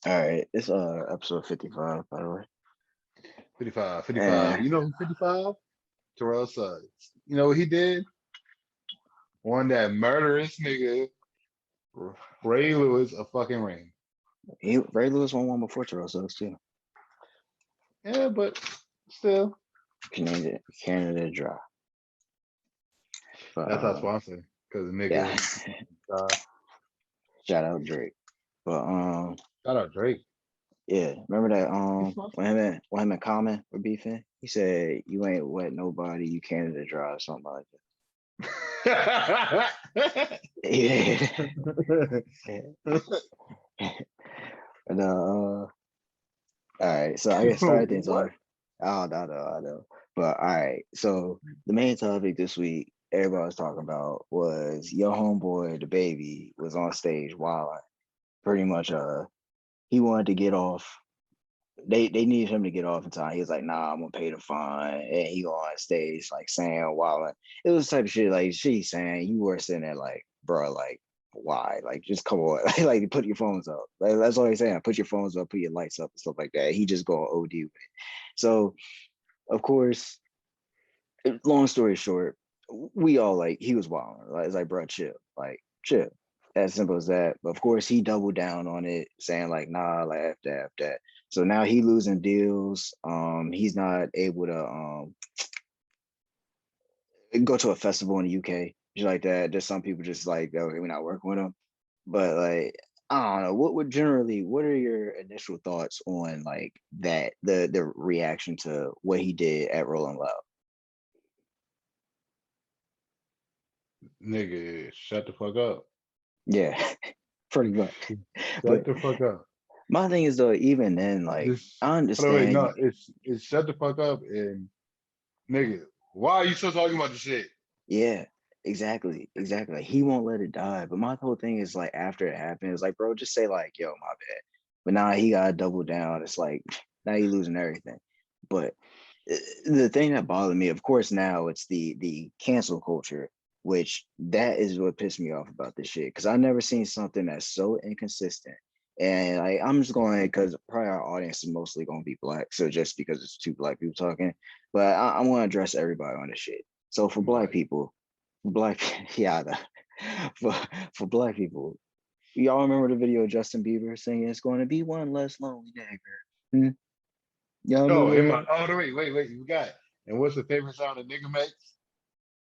All right, it's episode 55, by the way. 55, 55. And You know who 55? Terrell Suggs. You know what he did? Won that murderous nigga, Ray Lewis, a fucking ring. Ray Lewis won one before Terrell Suggs too. Yeah, but still, Canada Dry. But that's our sponsor. Because yeah, nigga, uh, shout out Drake. But shout out Drake. yeah, remember that He sponsored. when him and Common were beefing? He said, "You ain't wet nobody, you Canada Dry," or something like that. Yeah. And all right, so I guess start things What? off. Oh, I know. But all right, so the main topic this week everybody was talking about was your homeboy, DaBaby, was on stage while pretty much he wanted to get off. They needed him to get off in time. He was like, nah, I'm gonna pay the fine. And he go on stage like saying while it was the type of shit like shit he's saying, you were sitting there like, bro, like why? Like just come on. Like put your phones up. Like that's all he's saying. Put your phones up, put your lights up and stuff like that. He just going OD with it. So of course, long story short, we all like he was wild. Like, it's like, bro, chill, like chill. As simple as that. But of course, he doubled down on it, saying like, nah, like after that. So now he losing deals. He's not able to go to a festival in the UK, just like that. Just some people just like, okay, we're not working with him. But like, I don't know. What are your initial thoughts on like that, the reaction to what he did at Rolling Loud? Nigga, shut the fuck up. Yeah, pretty much. Shut But the fuck up. my thing is though, even then, like Just I hold on, wait, understand. no, it's shut the fuck up and nigga, why are you still talking about the shit? Yeah, exactly. Like, he won't let it die. But my whole thing is like after it happened, it's like, bro, just say like, yo, my bad. But now he got to double down. It's like now he losing everything. But the thing that bothered me, of course, now it's the cancel culture, which that is what pissed me off about this shit. Because I never seen something that's so inconsistent. And like, I'm just going because probably our audience is mostly going to be black, so just because it's two black people talking, but I want to address everybody on this shit. So for black Like, people, black yeah, for for black people, y'all remember the video of Justin Bieber saying it's going to be one less lonely nigger? Hmm? Y'all oh, in remember my that? oh wait, you got it. And what's the favorite sound a nigga makes?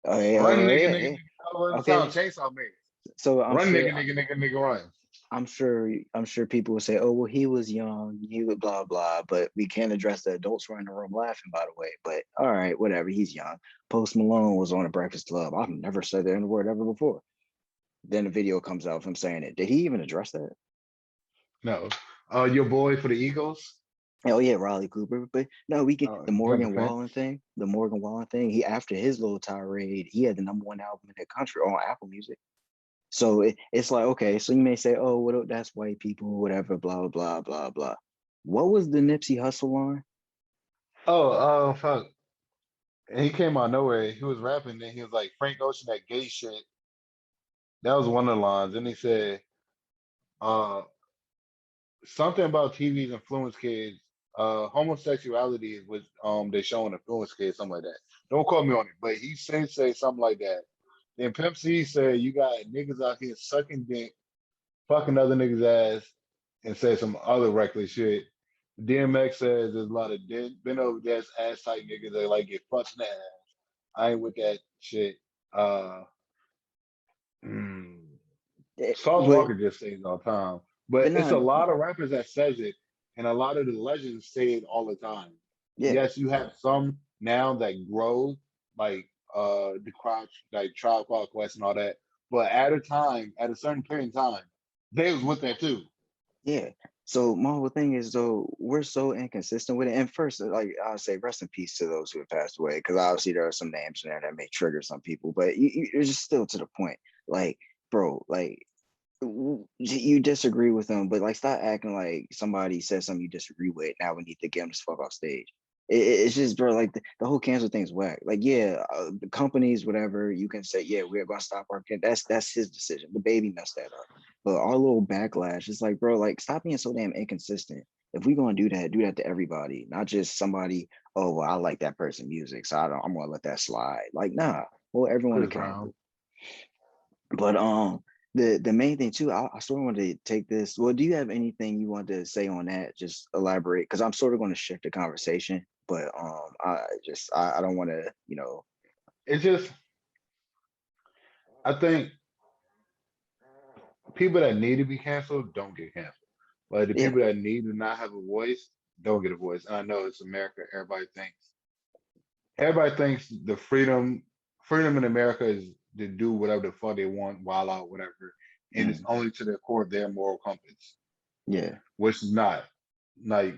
Oh yeah, Run nigga, yeah, nigga, yeah. nigga. Oh, what sound Okay, chainsaw makes? so Run nigga, nigga, nigga, nigga, run. I'm sure people will say, oh well, he was young, he would blah blah, but we can't address the adults who are in the room laughing, by the way. But all right, whatever, he's young. Post Malone was on a Breakfast Club. I've never said that in the word ever before. Then the video comes out of him saying it. Did he even address that? No. Your boy for the Eagles. Oh yeah, Riley Cooper. But no, we can Doug Finch. The Morgan Wallen thing. He after his little tirade, he had the number one album in the country on Apple Music. So it's like, okay, so you may say, oh, well, that's white people, whatever, blah blah blah blah. What was the Nipsey Hussle line? Oh, fuck. And he came out of nowhere. He was rapping, and he was like, Frank Ocean, that gay shit. That was one of the lines. Then he said, uh, something about TV's influence kids. Homosexuality is what they showing influence kids, something like that. Don't quote me on it, but he say something like that. Then Pimp C said, you got niggas out here sucking dick, fucking other niggas' ass, and say some other reckless shit. DMX says there's a lot of been over ass type niggas that like get fucked in the ass. I ain't with that shit. Uh, mm, Sauce But Walker just says it all the time, but it's not, a lot of rappers that says it, and a lot of the legends say it all the time. yeah, Yes, you have some now that grow like the crowd, like Tribe Called Quest and all that, but at a time, at a certain period in time, they was with that too. yeah. So my whole thing is though we're so inconsistent with it. And first, like I'll say, rest in peace to those who have passed away, because obviously there are some names in there that may trigger some people. But it's just still to the point, like, bro, like you disagree with them, but like stop acting like somebody said something you disagree with. Now we need to get them to fuck off stage. It's just, bro, like the whole cancel thing's whack. Like, yeah, the companies, whatever, you can say, yeah, we're gonna stop our kid. That's his decision. DaBaby messed that up. But our little backlash is like, bro, like stop being so damn inconsistent. If we gonna do that to everybody, not just somebody. Oh, well, I like that person music, so I'm gonna let that slide. Like, nah, hold everyone Chris accountable. Brown. But the main thing too, I sort of wanted to take this. Well, do you have anything you want to say on that? Just elaborate, because I'm sort of going to shift the conversation. But I don't want to, It's just I think people that need to be canceled don't get canceled. Like the yeah, people that need to not have a voice don't get a voice. And I know it's America. Everybody thinks the freedom in America is to do whatever the fuck they want, wild out, whatever. And it's mm, only to the core of their moral compass, yeah, which is not. Like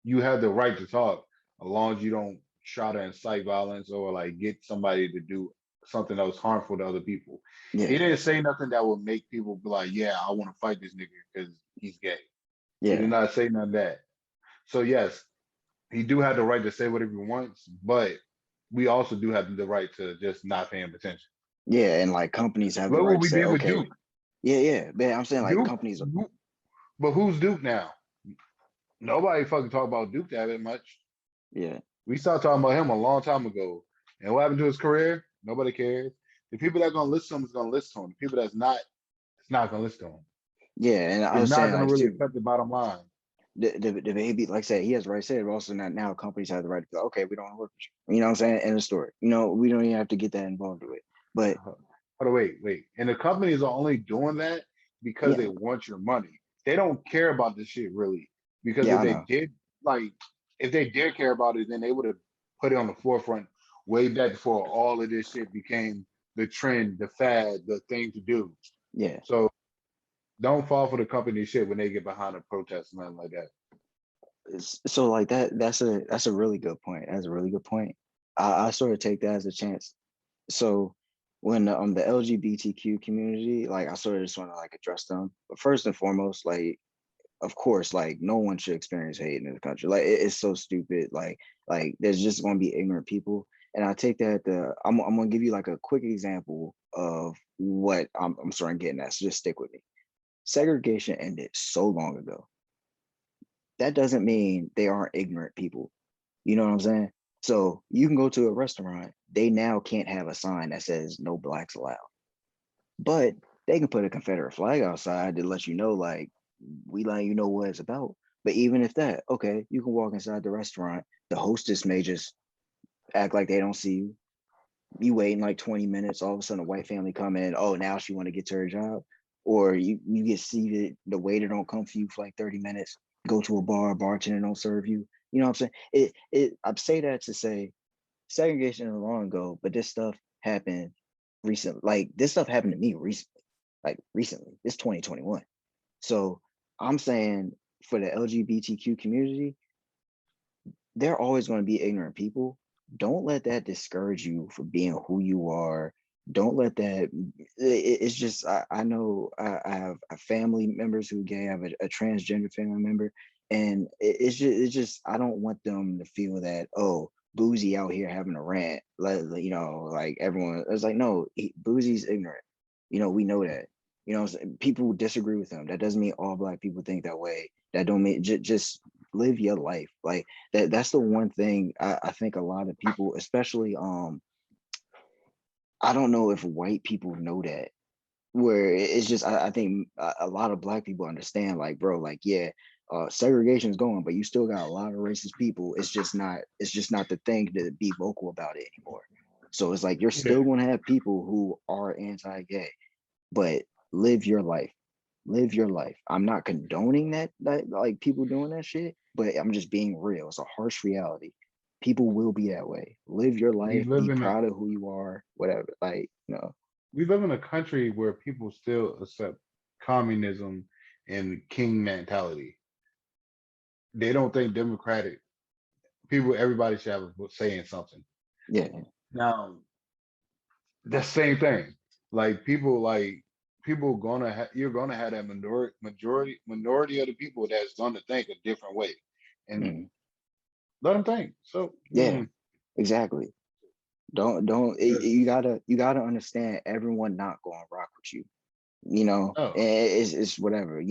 you have the right to talk as long as you don't try to incite violence or like get somebody to do something that was harmful to other people. He yeah, didn't say nothing that would make people be like, yeah, I want to fight this nigga because he's gay. He did yeah, not say none of that. So yes, he do have the right to say whatever he wants, but we also do have the right to just not pay him attention. yeah. And like companies have the Look what right to we say, did with okay, Duke. yeah, yeah. Man, I'm saying like Duke, companies, but who's Duke now? Nobody fucking talk about Duke that much. yeah, We started talking about him a long time ago. And what happened to his career? Nobody cares. The people that gonna listen to him is gonna listen to him. The people that's not, it's not gonna listen to him. yeah. And I It's was not saying gonna like really too, affect the bottom line. the baby, like I said, he has the right to say it, but also now companies have the right to go, okay, we don't want to work with you. You know what I'm saying? End of story. We don't even have to get that involved with it. But Hold on, wait. And the companies are only doing that because yeah, they want your money. They don't care about this shit really. Because yeah, if I they know. did, like, if they did care about it, then they would have put it on the forefront way back before all of this shit became the trend, the fad, the thing to do. Yeah. So don't fall for the company shit when they get behind a protest and nothing like that. So like that's a really good point. That's a really good point. I sort of take that as a chance. So when the LGBTQ community, like I sort of just want to like address them. But first and foremost, like of course, like no one should experience hate in the country. Like it's so stupid. Like there's just gonna be ignorant people. And I take that I'm gonna give you like a quick example of what I'm sort of getting at. So just stick with me. Segregation ended so long ago. That doesn't mean they aren't ignorant people. You know what I'm saying? So you can go to a restaurant, they now can't have a sign that says no blacks allowed, but they can put a Confederate flag outside to let you know, like, we let you know what it's about. But even if that, okay, you can walk inside the restaurant, the hostess may just act like they don't see you. You waiting like 20 minutes, all of a sudden a white family come in, oh, now she want to get to her job. Or you get seated, the waiter don't come for you for like 30 minutes, go to a bar, bartender don't serve you. You know what I'm saying? I say that to say segregation is long ago, but this stuff happened recently. Like this stuff happened to me recently. Like recently. It's 2021. So I'm saying for the LGBTQ community, they're always going to be ignorant people. Don't let that discourage you for being who you are. Don't let that. It's just I know I have family members who are gay. I have a transgender family member, and it's just I don't want them to feel that, oh, Boozy out here having a rant. Like everyone. It's like, no, Boozy's ignorant. We know that. People disagree with him. That doesn't mean all black people think that way. That don't mean just live your life. Like that's the one thing I think a lot of people, especially I don't know if white people know that, where it's just I think a lot of black people understand, like, bro, like, yeah, segregation is going, but you still got a lot of racist people. It's just not the thing to be vocal about it anymore. So it's like you're Yeah. still going to have people who are anti-gay, but live your life. Live your life. I'm not condoning that like people doing that shit, but I'm just being real. It's a harsh reality. People will be that way. Live your We life, live be in a proud of who you are, whatever. we live in a country where people still accept communism and king mentality. They don't think democratic people, everybody should have a say in something. Yeah, Now, the same thing. People gonna you're gonna have that minority of the people that's gonna think a different way. And mm, let them think. So Yeah, exactly. Don't you gotta understand everyone not gonna rock with you. no, It's whatever.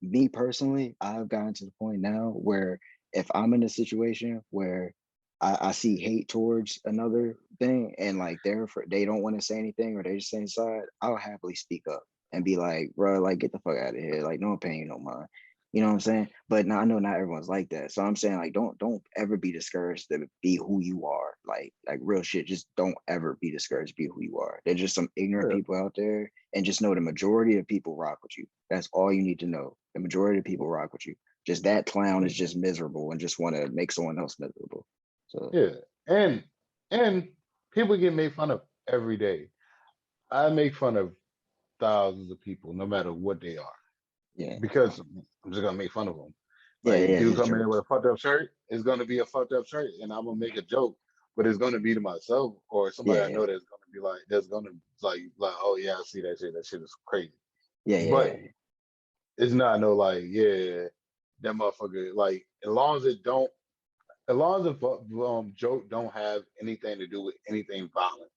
Me personally, I've gotten to the point now where if I'm in a situation where I see hate towards another thing and like they don't want to say anything or they just stay inside, I'll happily speak up and be like, bro, like get the fuck out of here. Like no one paying you no mind. You know what I'm saying? But now I know not everyone's like that. So I'm saying like don't ever be discouraged to be who you are. Like real shit. Just don't ever be discouraged to be who you are. There's just some ignorant yeah, people out there, and just know the majority of people rock with you. That's all you need to know. The majority of people rock with you. Just that clown is just miserable and just want to make someone else miserable. So yeah, and and people get made fun of every day. I make fun of thousands of people, no matter what they are, yeah, because I'm just gonna make fun of them. yeah, Like, yeah. dude Just coming in with jokes. a fucked up shirt, it's gonna be a fucked up shirt, and I'm gonna make a joke, but it's gonna be to myself or somebody I Yeah, know that's gonna be like, that's gonna like, oh yeah, I see that shit. That shit is crazy. yeah, yeah, But yeah, it's not no like, yeah, that motherfucker. Like, as long as the joke don't have anything to do with anything violent.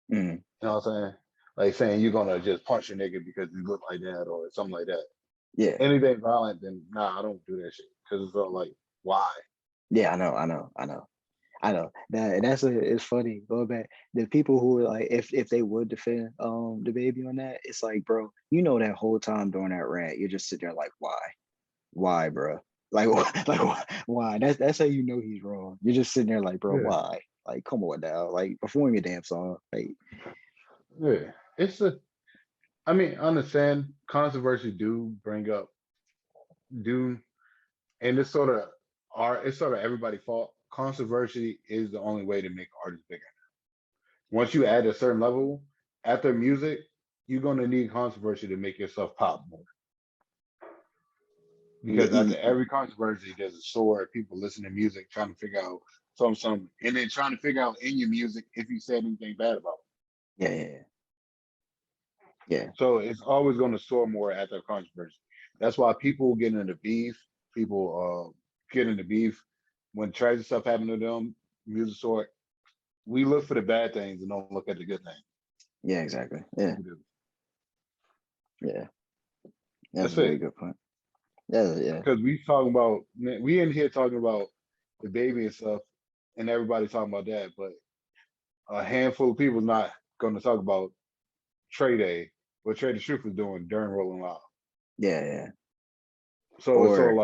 yeah. Mhm. You know what I'm saying? Like saying you're gonna just punch a nigga because you look like that or something like that. Yeah, Anything violent, then nah, I don't do that shit because it's all like, why? yeah. I know. It's funny. Going back, the people who are like, if they would defend the baby on that, it's like, bro, that whole time during that rant, you're just sitting there like, why, bro? Like, why? That's how you know he's wrong. You're just sitting there like, bro, Yeah, why? Like, come on now, like, perform your damn song. Like, yeah. It's a. I mean, I understand controversy do bring up do, and it's sort of it's sort of everybody's fault. Controversy is the only way to make artists bigger. Once you add a certain level after music, you're gonna need controversy to make yourself pop more. yeah, Because after every controversy, there's a story. People listen to music, trying to figure out something, and then trying to figure out in your music if you said anything bad about it. yeah, yeah, yeah, So it's always going to soar more after a controversy. That's why people get into beef. People get into beef when tragic stuff happen to them. Music sort. We look for the bad things and don't look at the good things. yeah, exactly. Yeah, People do. yeah. That's a That's very it. good point. Yeah, yeah, Because we talking about we in here talking about DaBaby and stuff, and everybody talking about that, but a handful of people not going to talk about Trey Day, what Trey the Truth was doing during Rolling Loud. yeah, yeah. So it's sort of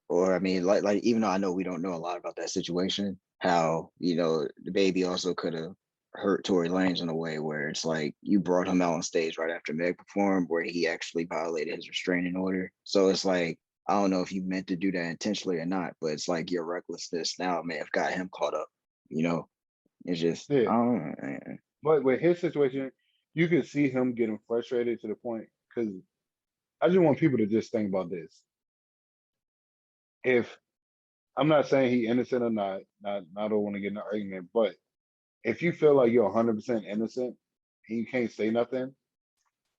Or like, I mean, like even though I know we don't know a lot about that situation, how the baby also could have hurt ToryLanez in a way where it's like you brought him out on stage right after Meg performed, where he actually violated his restraining order. So it's like I don't know if you meant to do that intentionally or not, but it's like your recklessness now may have got him caught up. You know, it's just yeah. I don't know. But with his situation, you can see him getting frustrated to the point because I just want people to just think about this. If I'm not saying he innocent or not, I don't want to get in an argument, but if you feel like you're 100% innocent and you can't say nothing,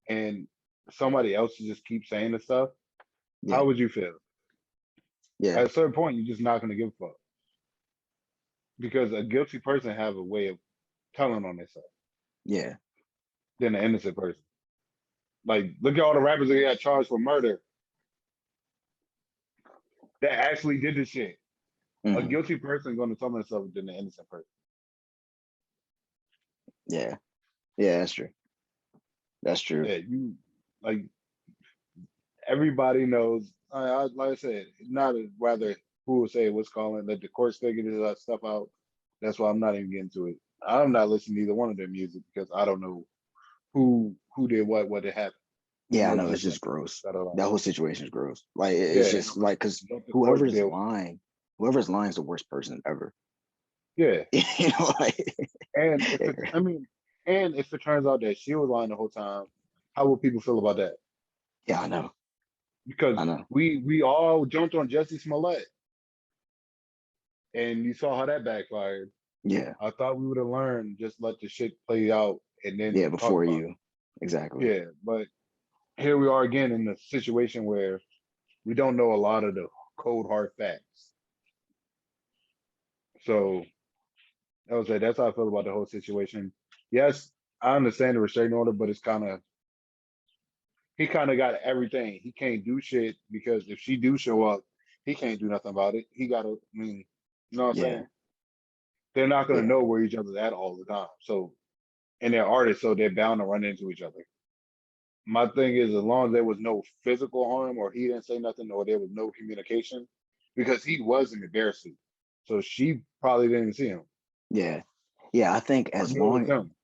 and somebody else just keep saying the stuff, Yeah, how would you feel? yeah, At a certain point, you're just not going to give a fuck because a guilty person have a way of telling on themselves yeah, than an innocent person. Like, look at all the rappers that got charged for murder that actually did this shit. A hmm, guilty person going to tell themselves than an innocent person. yeah, yeah. That's true. That's true. Yeah, you like everybody knows. Like I said, not rather who will say what's calling. Let the courts figure this stuff out. That's why I'm not even getting to it. I'm not listening to either one of their music because I don't know who did what did happen. I Yeah, I know know it's just just like gross. that That alone. whole situation is gross. Like it's Yeah, just like because let the courts whoever's deal. lying, is the worst person ever. Yeah, Like and if it, I mean, and if it turns out that she was lying the whole time, how would people feel about that? yeah, I know, Because I know. we all jumped on Jesse Smollett, and you saw how that backfired. Yeah, I thought we would have learned just let the shit play out and then yeah. talk Before about you, exactly. it. Yeah, but here we are again in a situation where we don't know a lot of the cold hard facts. So I would say that's how I feel about the whole situation. Yes, I understand the restraining order, but it's kind of he kind of got everything. He can't do shit because if she do show up, he can't do nothing about it. He got to. I mean, you know what I'm Yeah, saying? They're not gonna yeah, know where each other's at all the time. So and they're artists, so they're bound to run into each other. My thing is, as long as there was no physical harm, or he didn't say nothing, or there was no communication, because he was in the bear suit, so she probably didn't see him, yeah, yeah. I think or as knew it was long him.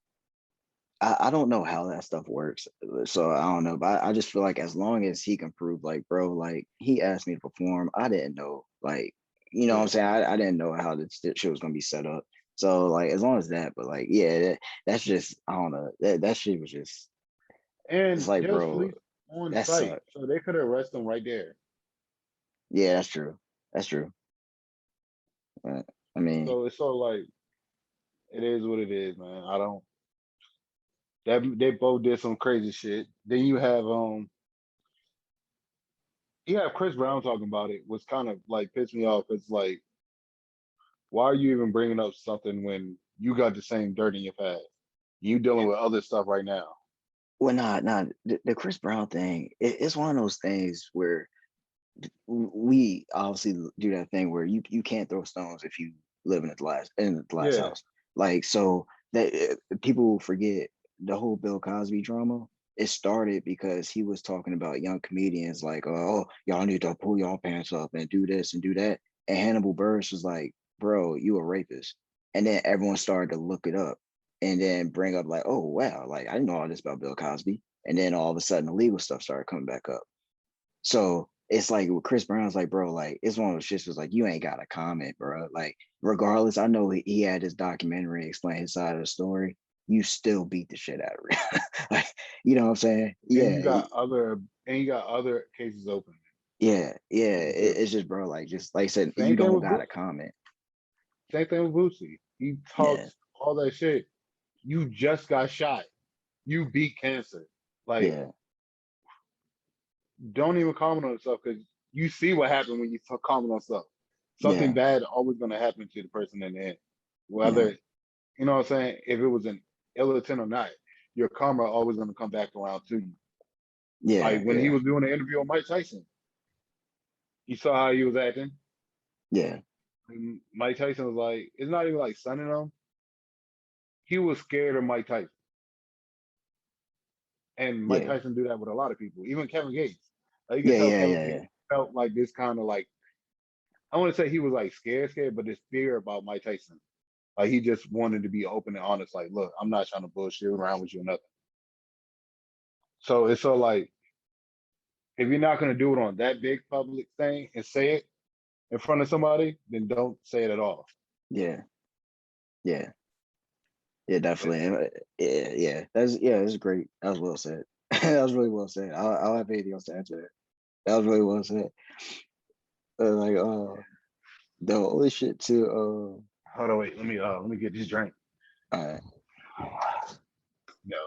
I don't know how that stuff works, so I don't know. But I just feel like as long as he can prove, like, bro, like he asked me to perform, I didn't know, like, you know what I'm Yeah, saying? I didn't know how this shit was gonna be set up. So like, as long as that, but like, yeah, that's just I don't know. That shit was just it's and like, there's bro, police on that site, sucked. so they could arrest him right there. Yeah, that's true. That's true. But, I mean, So it's sort of like it is what it is, man. I don't. That they both did some crazy shit. Then you have Chris Brown talking about it, was kind of like pissed me off. It's like, why are you even bringing up something when you got the same dirt in your past? You dealing with other stuff right now. well, not the Chris Brown thing. It's one of those things where we obviously do that thing where you can't throw stones if you live in the glass Yeah, house. Like so that people forget the whole Bill Cosby drama. It started because he was talking about young comedians like, oh, y'all need to pull y'all pants up and do this and do that. And Hannibal Buress was like, bro, you a rapist. And then everyone started to look it up and then bring up like, oh wow, like I didn't know all this about Bill Cosby. And then all of a sudden the legal stuff started coming back up. So it's like with Chris Brown's like, bro, like it's one of those shits was like, you ain't got to comment, bro. Like, regardless, I know he had his documentary explain his side of the story. You still beat the shit out of it. Like, you know what I'm saying? and Yeah, you got other cases open. yeah, yeah. Like this. It's just, bro, like just like I said, Same you thing don't with gotta Boosie. comment. Same thing with Boosie. He Yeah, talks all that shit. You just got shot. You beat cancer. Like, yeah, don't even comment on stuff because you see what happened when you comment on stuff. Something yeah, bad always gonna happen to the person in the end. yeah, Whether you know what I'm saying, if it was an ill intent or not, your karma always gonna come back around to you. yeah, Like when he yeah, was doing the interview with Mike Tyson, you saw how he was acting. yeah, And Mike Tyson was like, it's not even like sunning him. He was scared of Mike Tyson. And Mike yeah, Tyson do that with a lot of people, even Kevin Gates. Like you can yeah, tell yeah, Kevin yeah, Gates yeah, felt like this kind of like I want to say he was like scared, but this fear about Mike Tyson. Like he just wanted to be open and honest. Like, look, I'm not trying to bullshit around with you or nothing. So it's so like if you're not gonna do it on that big public thing and say it in front of somebody, then don't say it at all. yeah, yeah, yeah, It, definitely. That's great. That was well said. That was really well said. I don't have anything else to answer that. That was really well said. Like the only shit to hold on, wait. Let me get this drink. uh No.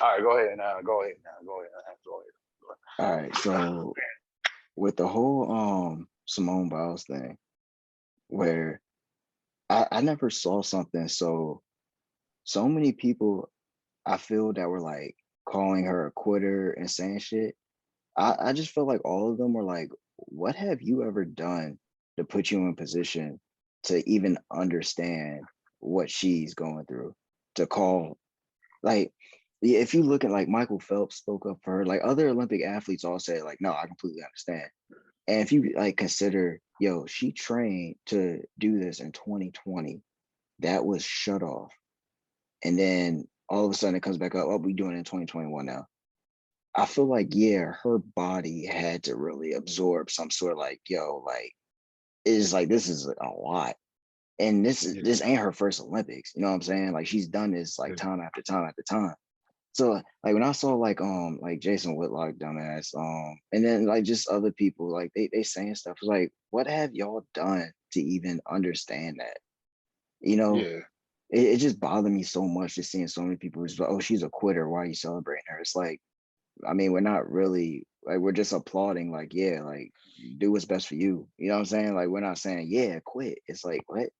All right, go ahead now. Go ahead now. Go ahead. Go ahead. all right, so with the whole SimoneBiles thing, where I never saw something so many people I feel that were like calling her a quitter and saying shit. I just feel like all of them were like, what have you ever done to put you in position to even understand what she's going through? To call like yeah, if you look at like Michael Phelps spoke up for her, like other Olympic athletes all said, like, no, I completely understand. And if you like consider, yo, she trained to do this in 2020, that was shut off. And then all of a sudden it comes back up, oh, we doing it in 2021 now. I feel like, yeah, her body had to really absorb some sort of like, yo, like, it's like this is a lot. And Yeah. this ain't her first Olympics. You know what I'm saying? Like she's done this like Yeah. time after time after time. So like when I saw like Jason Whitlock dumbass, and then like just other people, like they saying stuff like, what have y'all done to even understand that? You know, Yeah. it just bothered me so much just seeing so many people just like, oh, she's a quitter. Why are you celebrating her? It's like, I mean, we're not really Like we're just applauding, like, yeah, like do what's best for you. You know what I'm saying? Like we're not saying, yeah, quit. It's like what?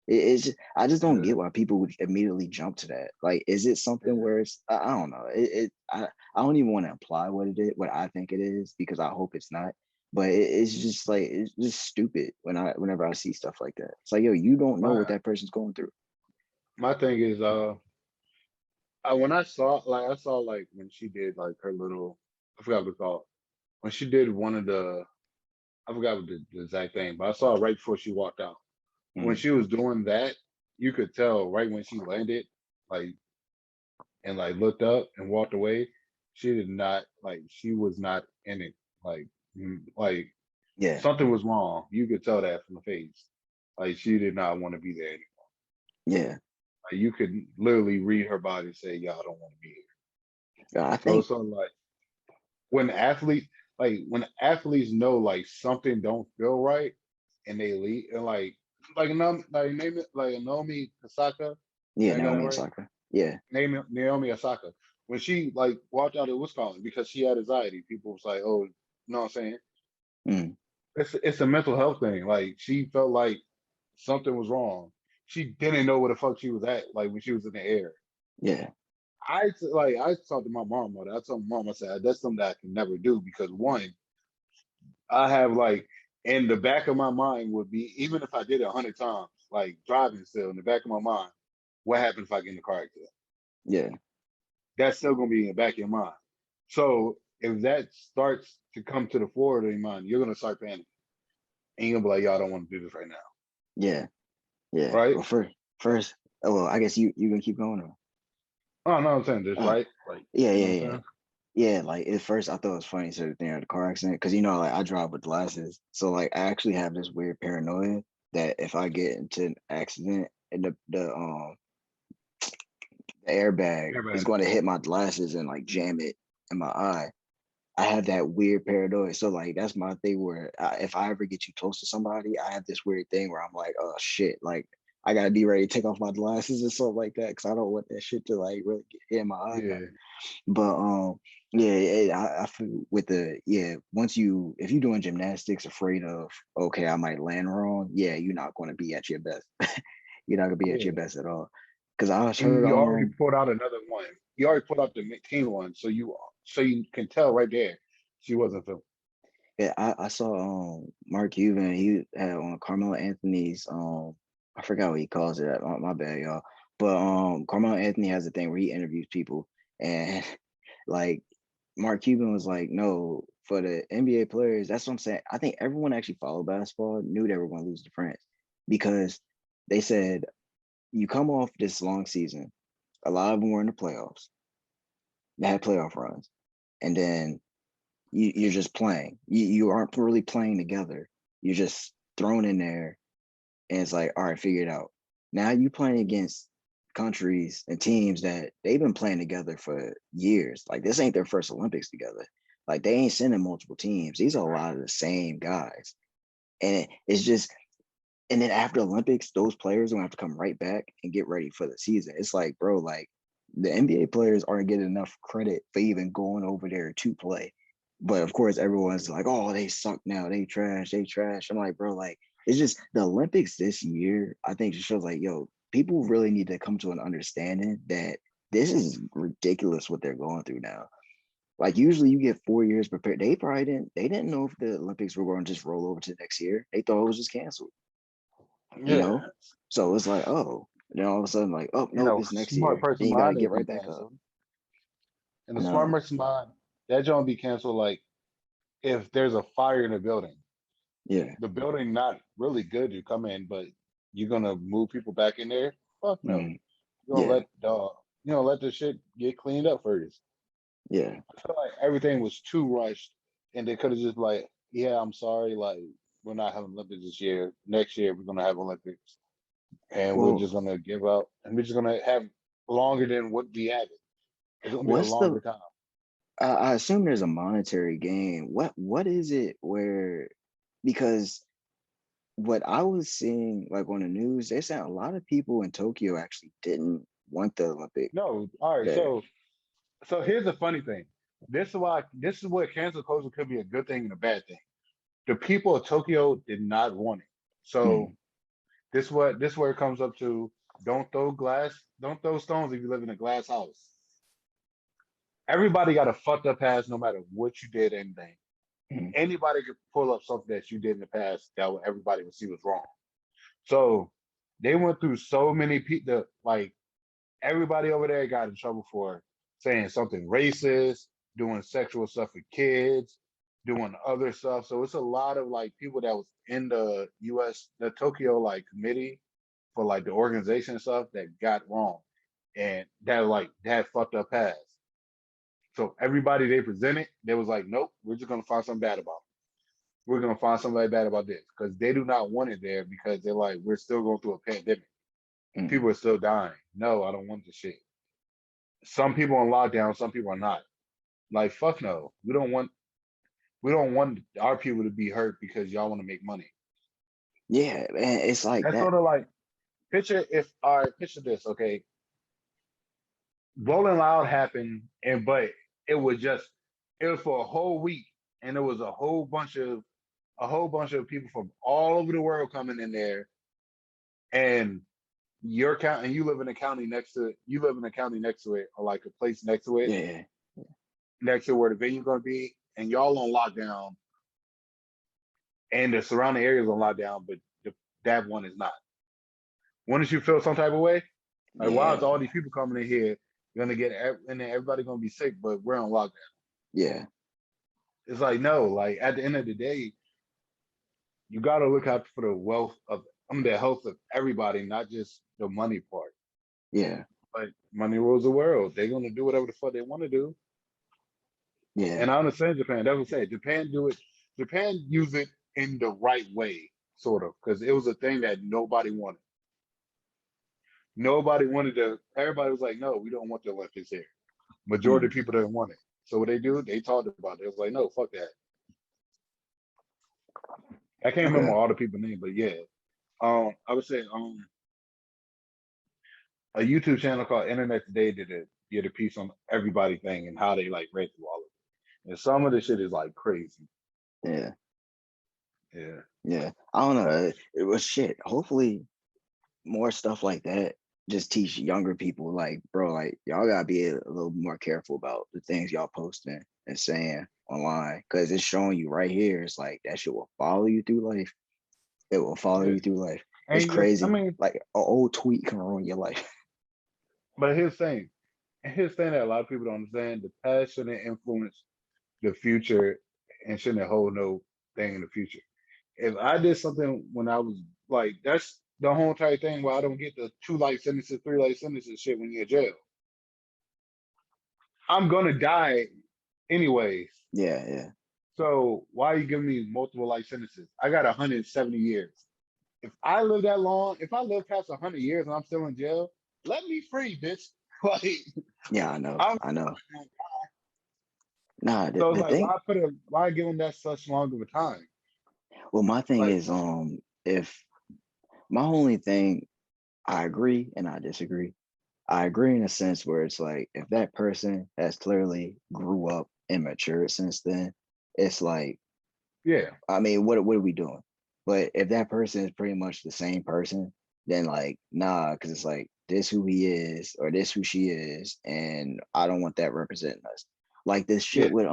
It's just, I just don't Yeah, get why people would immediately jump to that. Like, is it something yeah, where it's I don't know. I don't even want to imply what it is, what I think it is, because I hope it's not. But it's just like it's just stupid whenever I see stuff like that. It's like, yo, you don't know my what that person's going through. my thing is when I saw like when she did like her little, I forgot what it's called, when she did one of the, I forgot what the exact thing, but I saw it right before she walked out. When Mm, she was doing that, you could tell right when she landed, like, and like looked up and walked away, she did not like she was not in it. Like, like yeah, something was wrong. You could tell that from the face. Like she did not want to be there anymore. yeah. Like you could literally read her body and say, "Y'all don't want to be here." I So think it's sort of like when athletes, when athletes know like something don't feel right and they leave, and name it like Naomi Osaka. yeah, I got that Naomi right. Osaka. Yeah, Name it Naomi Osaka. When she like walked out of Wisconsin because she had anxiety, people was like, "Oh, you know what I'm saying?" mm, It's a mental health thing. Like she felt like something was wrong. She didn't know where the fuck she was at, like when she was in the air. yeah, I talked to my mom about it. I told my mom, I said, that's something that I can never do because one, I have like in the back of my mind would be even if I did it 100 times, like driving still in the back of my mind, what happens if I get in a car accident? yeah, That's still gonna be in the back of your mind. So if that starts to come to the forward of your mind, you're gonna start panicking. And you're gonna be like, y'all don't want to do this right now. yeah, yeah. Right? Well, first, oh, well, I guess you gonna keep going on. Oh no, I'm saying this, Uh, right? Like, yeah, you know yeah, what I'm yeah. saying? Yeah, like at first I thought it was funny sort of thing of the car accident because like I drive with glasses, so like I actually have this weird paranoia that if I get into an accident and the airbag Yeah, is man. going to hit my glasses and like jam it in my eye, I have that weird paranoia. So like that's my thing where if I ever get too close to somebody, I have this weird thing where I'm like, oh shit, like I gotta be ready to take off my glasses and stuff like that because I don't want that shit to like really get in my eye. Yeah. But yeah, I feel with the once if you're doing gymnastics, afraid of okay, I might land wrong. Yeah, you're not going to be at your best. You're not gonna be at your Yeah. best at all. Because I was And heard you already pulled out another one. You already pulled out the team one, so you can tell right there she wasn't feeling. yeah, I saw Mark Cuban. He had on Carmelo Anthony's I forgot what he calls it. My bad, y'all. But Carmelo Anthony has a thing where he interviews people, and like Mark Cuban was like, no, for the NBA players, that's what I'm saying. I think everyone actually followed basketball knew they were going to lose to France because they said you come off this long season. A lot of them were in the playoffs. They had playoff runs, and then you're just playing. You aren't really playing together. You're just thrown in there, and it's like, all right, figure it out. Now you playing against countries and teams that they've been playing together for years. Like this ain't their first Olympics together. Like they ain't sending multiple teams. These are a lot of the same guys, and it's just. And then after Olympics, those players are gonna have to come right back and get ready for the season. It's like, bro, like the NBA players aren't getting enough credit for even going over there to play. But of course, everyone's like, oh, they suck now. They trash. They trash. I'm like, bro, like, it's just the Olympics this year, I think just shows like, yo, people really need to come to an understanding that this is ridiculous what they're going through now. Like usually you get 4 years prepared. They didn't know if the Olympics were going to just roll over to next year. They thought it was just canceled, you Yeah. know? So it's like, oh, then all of a sudden, like, oh, nope, it's next Smart year. Then person you got to mind get it'd be right back up. canceled. And the smart No, person mind, that joint be canceled like if there's a fire in the building. yeah. The building not really good to come in, but you're gonna move people back in there? Fuck no. Mm, You're gonna yeah, let the shit get cleaned up first. yeah. I feel like everything was too rushed, and they could have just like, yeah, I'm sorry, like we're not having Olympics this year. Next year we're gonna have Olympics, and we're Well, just gonna give up, and we're just gonna have longer than what we had. It's gonna be a what's longer the, time. I assume there's a monetary gain. What is it where, because what I was seeing like on the news, they said a lot of people in Tokyo actually didn't want the Olympic No, all right. there. So here's the funny thing. this is where cancel culture could be a good thing and a bad thing. The people of Tokyo did not want it. So Mm, this where it comes up to don't throw stones if you live in a glass house. Everybody got a fucked up past no matter what you did, anything. mm, Anybody could pull up something that you did in the past that everybody would see was wrong. So they went through so many people, like everybody over there got in trouble for saying something racist, doing sexual stuff with kids, doing other stuff. So it's a lot of like people that was in the US, the Tokyo like committee for like the organization and stuff that got wrong and that fucked up past. So everybody they presented, they was like, nope, we're just gonna find something bad about it. We're gonna find somebody bad about this because they do not want it there because they're like, we're still going through a pandemic. mm. People are still dying. No, I don't want this shit. Some people on lockdown, some people are not. Like fuck no, we don't want our people to be hurt because y'all want to make money. Yeah, man, it's like That's that. sort of like picture if all right, picture this, okay. Rolling Loud happened, and but it was just it was for a whole week, and there was a whole bunch of people from all over the world coming in there, and your county, and you live in a county next to it, you live in a county next to it, or like a place next to it, Yeah, next to where the venue's gonna be, and y'all on lockdown, and the surrounding areas on lockdown, but that one is not. Wouldn't you feel some type of way? Like, why is yeah, all these people coming in here gonna get, and then everybody gonna be sick, but we're on lockdown? yeah, It's like no, like at the end of the day, you got to look out for the wealth of, the health of everybody, not just the money part. yeah, Like money rules the world. They're gonna do whatever the fuck they want to do. yeah, And I understand Japan. That's what I'm saying. Japan do it. Japan use it in the right way, sort of, because it was a thing that nobody wanted. Nobody wanted to. Everybody was like, no, we don't want the Olympics here. Majority mm, of people didn't want it. So what they do, they talked about it. It was like, no, fuck that. I can't remember okay, all the people names, but yeah. I would say a YouTube channel called Internet Today did a piece on everybody thing and how they like read through all of it. And some of the shit is like crazy. yeah, Yeah. yeah. I don't know. It was shit. Hopefully, more stuff like that just teach younger people, like, bro, like y'all gotta be a little more careful about the things y'all posting and saying online, because it's showing you right here. It's like that shit will follow you through life. It will follow Yeah. you through life. It's And I crazy. mean, Like an old tweet can ruin your life. but here's the thing that a lot of people don't understand: the past shouldn't influence the future and shouldn't hold no thing in the future. If I did something when I was like, that's the whole entire thing where I don't get the 2 life sentences, 3 life sentences shit when you're in jail. I'm gonna die anyways. Yeah, yeah, So why are you giving me multiple life sentences? I got 170 years. If I live that long, if I live past 100 years and I'm still in jail, let me free, bitch. Like yeah. I know, I'm I know. Nah, so it's the like thing. why give them that such long of a time? Well, my thing Like is, if my only thing, I agree and I disagree. I agree in a sense where it's like if that person has clearly grew up and matured since then, it's like, yeah, I mean, what are we doing? But if that person is pretty much the same person, then like nah, because it's like this who he is or this who she is, and I don't want that representing us. Like this yeah, shit with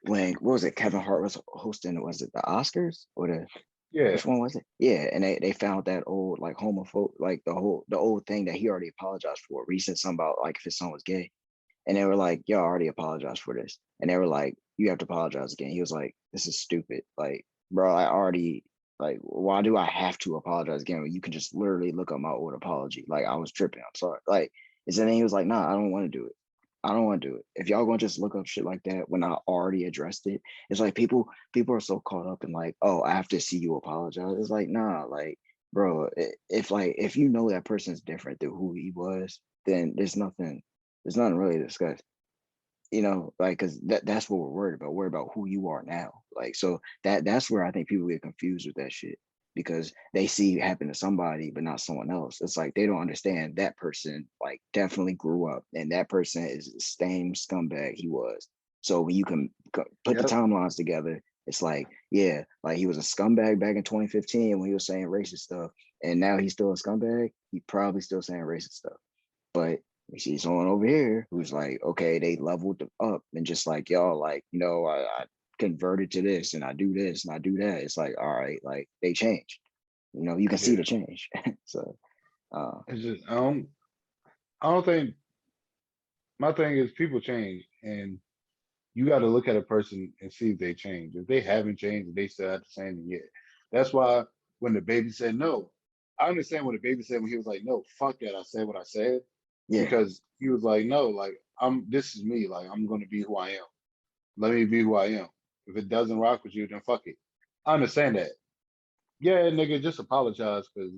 when what was it? Kevin Hart was hosting. Was it the Oscars or the yeah, which one was it? Yeah, and they found that old like homophobe, like the old thing that he already apologized for. Where he said something about like if his son was gay, and they were like, "Yo, I already apologized for this," and they were like, "You have to apologize again." He was like, "This is stupid." Like, bro, I already like, why do I have to apologize again when you can just literally look up my old apology? Like, I was tripping. I'm sorry. Like, and then he was like, "Nah, I don't want to do it. I don't want to do it. If y'all gonna just look up shit like that when I already addressed it, it's like people are so caught up in like, oh, I have to see you apologize. It's like, nah, like, bro, if you know that person's different than who he was, then there's nothing really to discuss. You know, like because that's what we're worried about. We're worried about who you are now. Like, so that's where I think people get confused with that shit. because they see it happen to somebody, but not someone else. It's like they don't understand that person like definitely grew up, and that person is the same scumbag he was. So when you can put the Yep. timelines together, it's like, yeah, like he was a scumbag back in 2015 when he was saying racist stuff, and now he's still a scumbag. He probably still saying racist stuff, but you see someone over here who's like, okay, they leveled up and just like, y'all, like, I converted to this and I do this and I do that. It's like, all right, like they changed. You can see Yeah. the change. So It's just I don't think my thing is people change, and you got to look at a person and see if they change. If they haven't changed, if they still have the same, then yeah. That's why when DaBaby said no, I understand what DaBaby said when he was like, no, fuck that. I said what I said yeah, because he was like, no, like this is me. Like I'm gonna be who I am. Let me be who I am. If it doesn't rock with you, then fuck it. I understand that. Yeah, nigga, just apologize because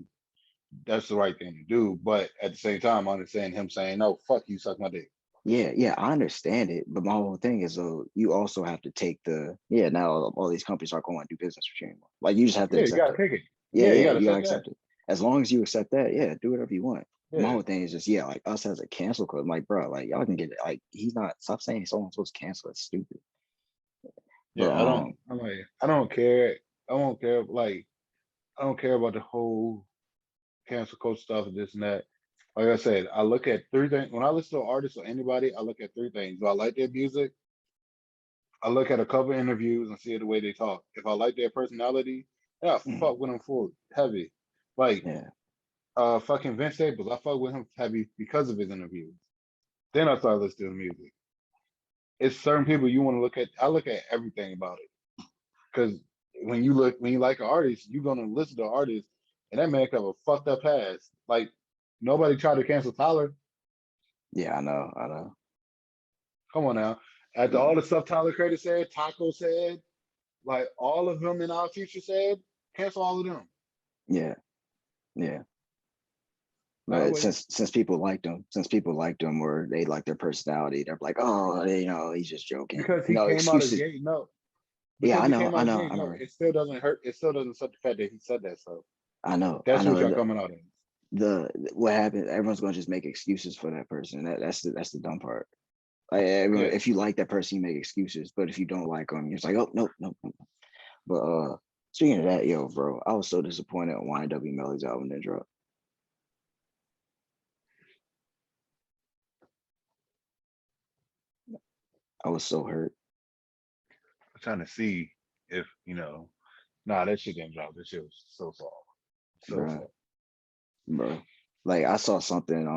that's the right thing to do. But at the same time, I understand him saying, no, fuck you, suck my dick. yeah, I understand it. But my whole thing is though, you also have to take now all these companies aren't going to do business with you anymore. Like you just have to Yeah, you accept gotta it. take it. Yeah, Yeah, you yeah, gotta you gotta accept that. accept it. As long as you accept that, yeah, do whatever you want. My Yeah. whole thing is just, yeah, like us as a cancel code, like, bro, like y'all can get it. Like, he's not, stop saying someone's supposed to cancel. It's stupid. But Yeah, I'm like, I don't care. I don't care. Like, I don't care about the whole cancel culture stuff and this and that. Like I said, I look at three things. When I listen to an artist or anybody, I look at three things. Do I like their music? I look at a couple interviews and see the way they talk. If I like their personality, yeah, I mm, fuck with them full heavy. Like, yeah, fucking Vince Staples, I fuck with him heavy because of his interviews. Then I start listening to music. It's certain people you want to look at. I look at everything about it. Because when you like an artist, you're gonna listen to an artist, and that man could have a fucked up past. Like nobody tried to cancel Tyler. yeah, I know. Come on now. After Mm, all the stuff Tyler Creator said, Taco said, like all of them in our future said, cancel all of them. yeah, yeah. I'll But wait. since people liked them or they like their personality, they're like, oh, he's just joking. Because he came out as Excuses. gay. No. Yeah, Because I he know, came I out as know, gay. I No, know, it still doesn't hurt. It still doesn't accept the fact that he said that. So I know, I that's what know. y'all coming out in. What happened? Everyone's gonna just make excuses for that person. That's the dumb part. Like, everyone, Yeah. if you like that person, you make excuses. But if you don't like them, you're just like, oh, no, no, no. But speaking of that, yo, bro, I was so disappointed when YNWMelly's album didn't drop. I was so hurt, I'm trying to see if, nah, that shit didn't drop. That shit was so soft. So bro, soft. bro. Like I saw something.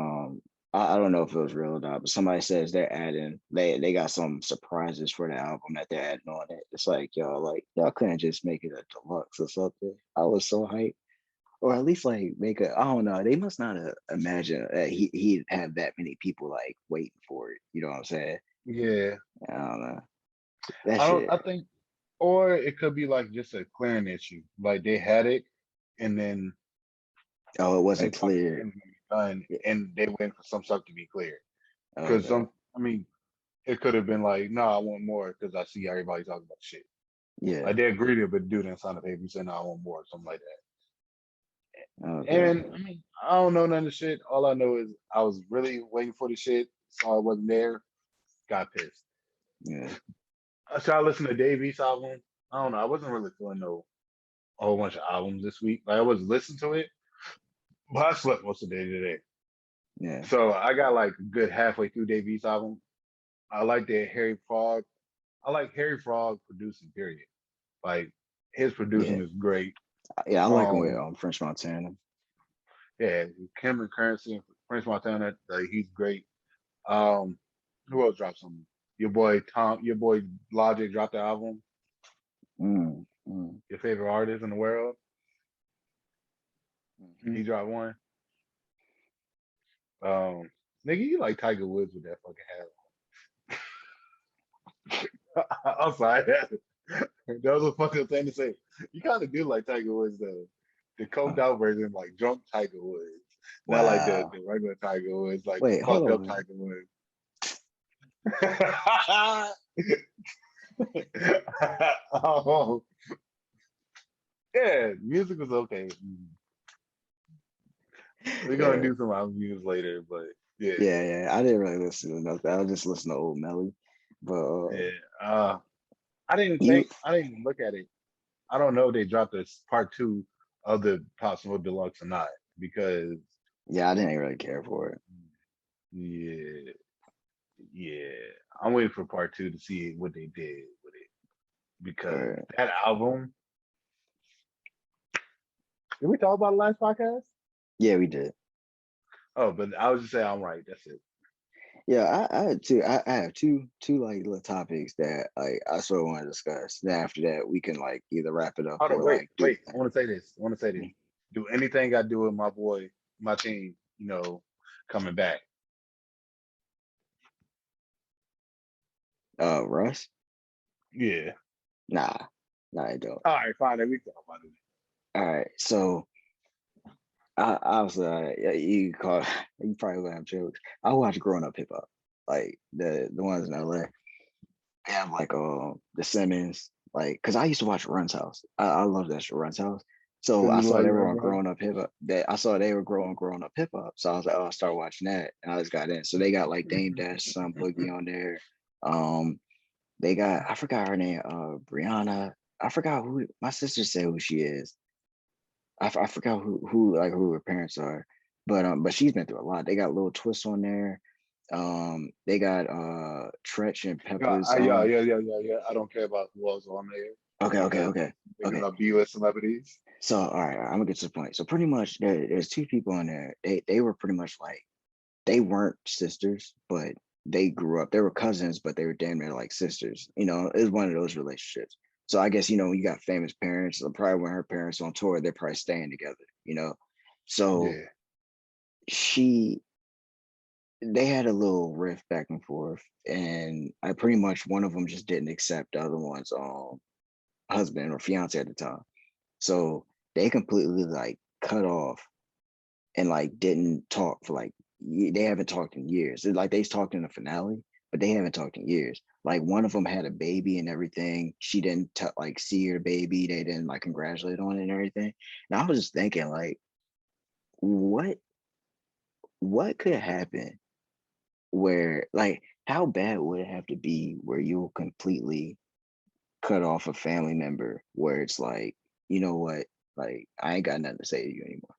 I don't know if it was real or not, but somebody says they got some surprises for the album that they're adding on it. It's like, y'all couldn't just make it a deluxe or something. I was so hyped. Or at least like make I don't know. They must not imagine that he'd have that many people like waiting for it. You know what I'm saying? Yeah. I don't know. That I don't shit. I think or it could be like just a clearing issue. Like they had it and then Oh, it they wasn't thought clear. everything was gonna be done Yeah. and they waiting for some stuff to be cleared. Because Okay. it could have been like, no, I want more because I see everybody talking about shit. Yeah. Like they agreed to but dude didn't sign the paper and said, no, I want more, something like that. Okay. And I don't know none of the shit. All I know is I was really waiting for the shit, saw it wasn't there, got pissed. Yeah. I tried to listen to Davies album. I don't know. I wasn't really feeling a whole bunch of albums this week. Like I was listening to it, but I slept most of the day today. Yeah. So I got like a good halfway through Davies album. I like that Harry Frog. I like Harry Frog producing, period. Like his producing Yeah. is great. Yeah. I like him with Um, French Montana. yeah, Kim and Currency and Prince Montana, he's great. Um, who else dropped some? Your boy Logic dropped the album. Mm, mm, Your favorite artist in the world, mhm. he dropped one. Um, nigga, you like Tiger Woods with that fucking hat. I'm sorry, that was a fucking thing to say. You kind of do like Tiger Woods though. The coked Oh, out version, like drunk Tiger Woods, not like wow. the regular Tiger Woods, like the Wait, hold fucked up on. Tiger Woods. Oh, Yeah, music was okay. We're gonna Yeah, do some reviews later, but yeah, yeah. I didn't really listen to nothing. I was just listening to old Melly. But yeah. you, I didn't even look at it. I don't know if they dropped this part two of the possible deluxe or not because yeah, I didn't really care for it. yeah, yeah. I'm waiting for part two to see what they did with it because But that album. Did we talk about it last podcast? yeah, we did. Oh, but I was just saying I'm right. That's it. Yeah, I had two. I have two like little topics that I sort of want to discuss. Then after that, we can like either wrap it up Hold on, or like do. wait. I want to say this. I want to say this. Do anything I do with my boy, my team, coming back. Russ. Yeah. Nah, nah, I don't. All right, fine. Then we talk about it. All right, so I was yeah, you call you probably gonna have jokes. I watch growing up hip hop, like the ones in LA. They have like the Simmons, like because I used to watch Run's House. I love that show, Run's House. So Send I me saw like they were on right growing up hip hop. That I saw they were growing up hip hop. So I was like, oh, I'll start watching that, and I just got in. So they got like Dame Dash, Son Boogie on there. Um, they got I forgot her name, Brianna. I forgot who my sister said who she is. I forgot who her parents are, but she's been through a lot. They got little twists on there. They got Tretch and Peppers. Yeah. I don't care about who else on there Okay, okay, because okay, they okay. got B-list celebrities. So all right, I'm gonna get to the point. So pretty much there's two people on there. They were pretty much like they weren't sisters, but they grew up. They were cousins, but they were damn near like sisters. It was one of those relationships. So I guess when you got famous parents, probably when her parents on tour, they're probably staying together. So Yeah. she they had a little rift back and forth, and I pretty much one of them just didn't accept the other one's husband or fiance at the time. So they completely like cut off and like didn't talk for like they haven't talked in years. It's like they talked in the finale, but they haven't talked in years. Like one of them had a baby and everything. She didn't like see her baby. They didn't like congratulate on it and everything. And I was just thinking like, what could happen where like how bad would it have to be where you'll completely cut off a family member where it's like, you know what, like I ain't got nothing to say to you anymore.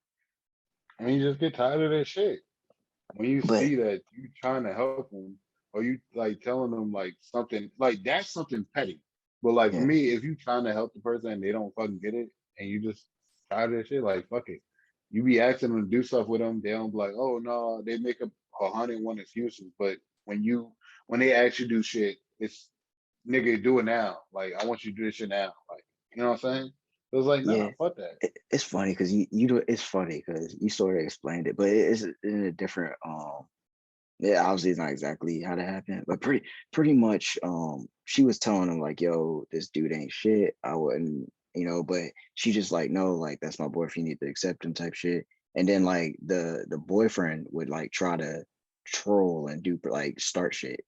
I mean, you just get tired of that shit. When you But see that you trying to help them or you like telling them like something like that's something petty. But like for yeah, me, if you trying to help the person and they don't fucking get it and you just tired of that shit, like fuck it. You be asking them to do stuff with them, they don't be like, oh no, they make up 101 excuses. But when they ask you to do shit, it's nigga do it now. Like I want you to do this shit now. Like you know what I'm saying? It was like, nah, yeah. fuck that. It's funny because you do it's funny because you sort of explained it, but it's in a different yeah, obviously it's not exactly how that happened, but pretty much she was telling him like, yo, this dude ain't shit. I wouldn't, but she just like, no, like that's my boyfriend, you need to accept him type shit. And then like the boyfriend would like try to troll and do like start shit.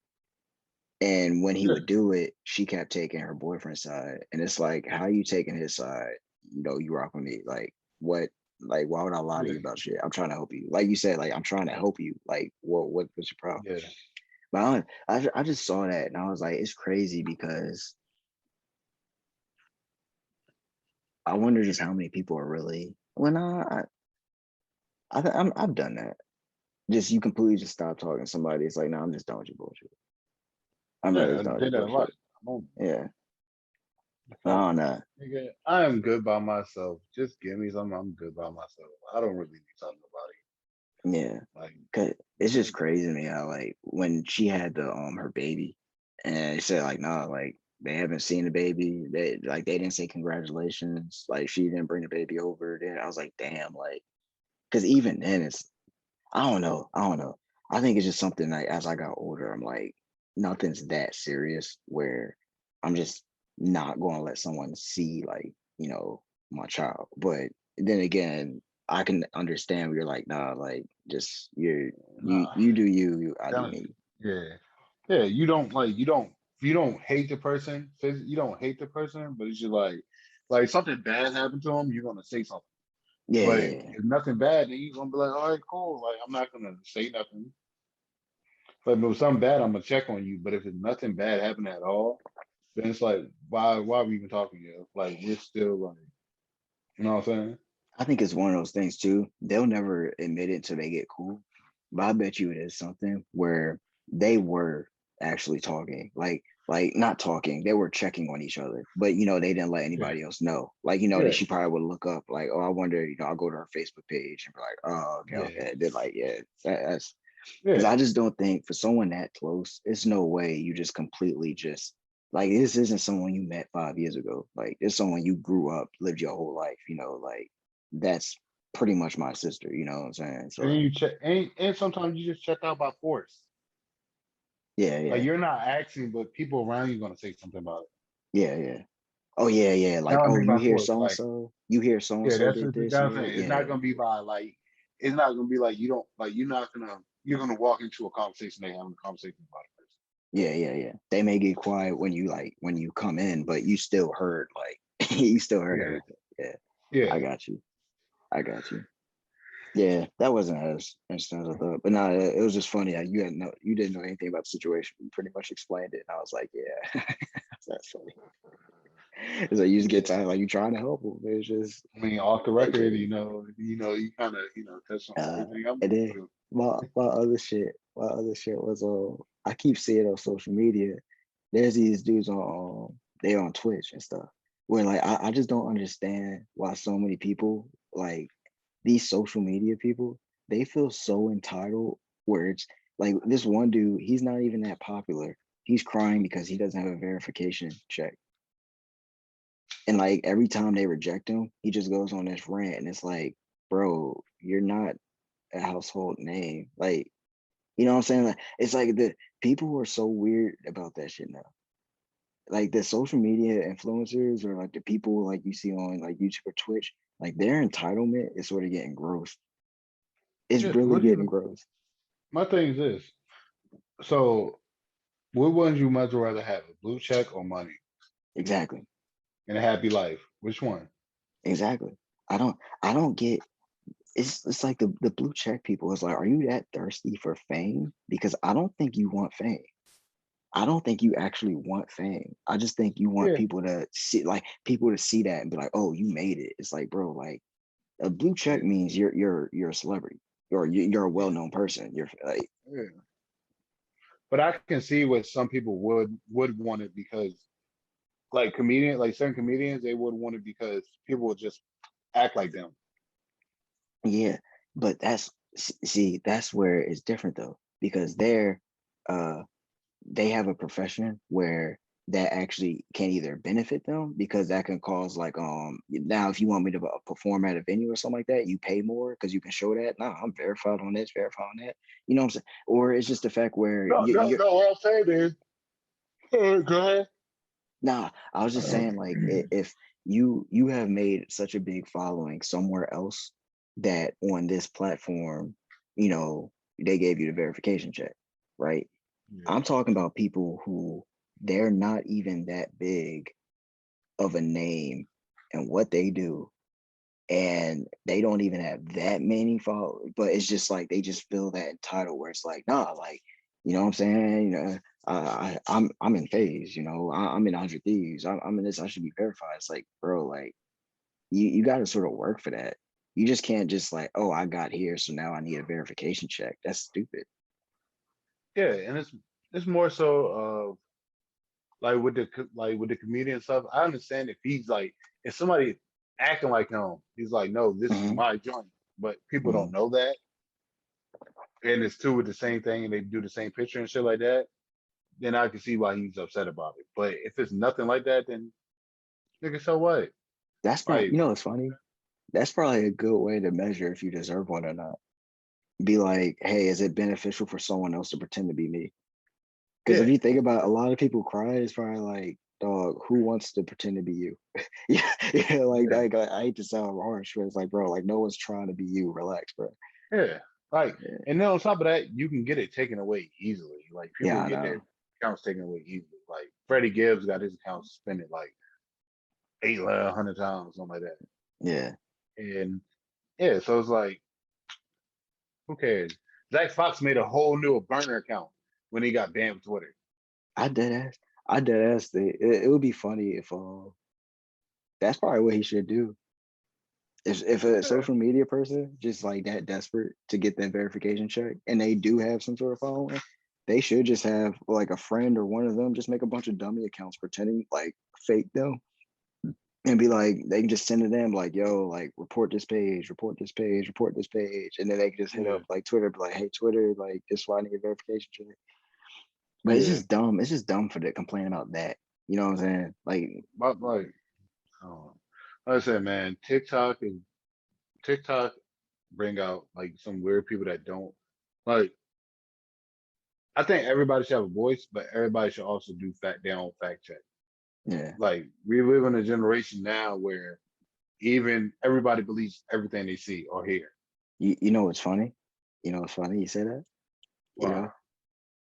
And when he Yeah, would do it, she kept taking her boyfriend's side. And it's like, how you taking his side? You rock with me. Like, what? Like, why would I lie to yeah, you about shit? I'm trying to help you. Like you said, like, I'm trying to help you. Like, what's your problem? yeah. But I just saw that and I was like, it's crazy because I wonder just how many people are really, when I've done that. Just you completely just stop talking to somebody. It's like, no, I'm just done with your bullshit. I'm not Yeah, I just done with your did that a lot. bullshit. I'm on Yeah. the I fuck. don't know. Nigga, I am good by myself. Just give me something. I'm good by myself. I don't really need something about Yeah. it. Like, Cause it's nigga, just crazy to me how like when she had the her baby and it said like nah, like they haven't seen the baby. They didn't say congratulations. Like she didn't bring the baby over. Then I was like, damn, like because even then it's I don't know. I don't know. I think it's just something like as I got older, I'm like, nothing's that serious where I'm just not going to let someone see like, my child. But then again, I can understand where you're like, nah, like just nah. you do you, I do Telling me. you. Yeah. Yeah, you don't hate the person. You don't hate the person, but it's just like Like something bad happened to him, you're gonna say something. Yeah, But yeah, yeah. if nothing bad, then you're gonna be like, all right, cool. Like I'm not gonna say nothing. But if it was something bad, I'm gonna check on you. But if it's nothing bad happened at all, then it's like, why are we even talking to you? Like we're still like, you know what I'm saying? I think it's one of those things too. They'll never admit it until they get cool. But I bet you it is something where they were actually talking, like not talking, they were checking on each other, but they didn't let Yeah, anybody else know. Like, that yeah, she probably would look up, like, oh, I wonder, I'll go to her Facebook page and be like, oh, okay, yeah, okay. They're like, yeah, that's because yeah. I just don't think for someone that close, it's no way you just completely just like this isn't someone you met 5 years ago. Like it's someone you grew up, lived your whole life, like that's pretty much my sister, you know what I'm saying? So And then like, you check, and sometimes you just check out by force. yeah, Like yeah, you're not asking, but people around you gonna say something about it. yeah, yeah. Oh yeah, yeah. You know Like, what I oh, mean you by hear force? so and Like, so, you hear so and yeah, so that's did what you this and gotta that. say. It's Yeah, not gonna be by like, it's not gonna be like you don't like you're gonna walk into a conversation they having a conversation about it. yeah, yeah, yeah. They may get quiet when you come in, but you still heard you still heard Yeah, everything. Yeah, yeah. I got you. I got you. Yeah, that wasn't as interesting as I thought. But no, it was just funny. You didn't know anything about the situation. You pretty much explained it. And I was like, yeah, that's funny. It's like you just get Yeah. tired, like you trying to help them. It's just I mean, off the they record, crazy. you kind of, touch on everything I'm And going then through. my other shit was I keep seeing on social media. There's these dudes they on Twitch and stuff. Where like I just don't understand why so many people like these social media people, they feel so entitled where it's like this one dude, he's not even that popular. He's crying because he doesn't have a verification check. And like every time they reject him, he just goes on this rant and it's like, bro, you're not a household name. Like, you know what I'm saying? Like it's like the people are so weird about that shit now. Like the social media influencers or like the people like you see on like YouTube or Twitch, like their entitlement is sort of getting gross. It's Yeah, really what do getting you? gross. My thing is this. So, what would you much rather have, a blue check or money Exactly. and a happy life? Which one? Exactly. I don't get it's like the blue check people is like, are you that thirsty for fame? Because I don't think you want fame. I don't think you actually want fame. I just think you want Yeah, people to see that and be like, oh, you made it. It's like, bro, like a blue yeah, check means you're a celebrity or you're a yeah, well-known person. You're like, yeah. But I can see what some people would want it because, like certain comedians, they would want it because people would just act like them. yeah, but see, that's where it's different though, because uh they have a profession where that actually can either benefit them because that can cause like now if you want me to perform at a venue or something like that, you pay more because you can show that. No, I'm verified on this, verified on that. You know what I'm saying? Or it's just the fact where No, no, you're no. What I'm saying is, go nah. I was just ahead. saying like if you have made such a big following somewhere else that on this platform, they gave you the verification check, right? Yeah, I'm talking about people who they're not even that big of a name and what they do, and they don't even have that many followers, but it's just like they just feel that entitled where it's like, nah, like, you know what I'm saying? I'm in phase, I'm in 100 thieves. I'm in this, I should be verified. It's like, bro, like you got to sort of work for that. You just can't just like, oh, I got here, so now I need a verification check. That's stupid. yeah, and it's more so like with with the comedian stuff. I understand if he's like if somebody acting like him, he's like, no, this is Hmm. my joint, but people Hmm. don't know that, and it's two with the same thing, and they do the same picture and shit like that. Then I can see why he's upset about it. But if it's nothing like that, then nigga, so what? Like, It's funny. That's probably a good way to measure if you deserve one or not. Be like, hey, is it beneficial for someone else to pretend to be me? Because if yeah, you think about a lot of people cry, it's probably like, dog, who wants to pretend to be you? Yeah, yeah, yeah, I hate to sound harsh, but it's like, bro, like no one's trying to be you. Relax, bro. yeah. Like, Yeah, and then on top of that, you can get it taken away easily. Like yeah, people I get their know. accounts taken away easily. Like Freddie Gibbs got his account suspended like 800 times, something like that. Yeah. And yeah, so it's like, who cares? Zach Fox made a whole new burner account when he got banned with Twitter. I dead ass. I dead ass. It would be funny if that's probably what he should do. If a social media person just like that desperate to get that verification check and they do have some sort of following, they should just have like a friend or one of them just make a bunch of dummy accounts pretending like fake them and be like, they can just send it to them like, yo, like report this page, report this page, report this page. And then they can just hit Yeah, up like Twitter, be like, hey, Twitter, like this is why I need a verification check. But it's yeah. just dumb. It's just dumb for to complain about that. You know what I'm saying? Like, But like, like I said, man, TikTok bring out like some weird people that don't like. I think everybody should have a voice, but everybody should also do their own fact check. yeah. Like we live in a generation now where even everybody believes everything they see or hear. You know what's funny? You know what's funny? You say that? You Wow. know?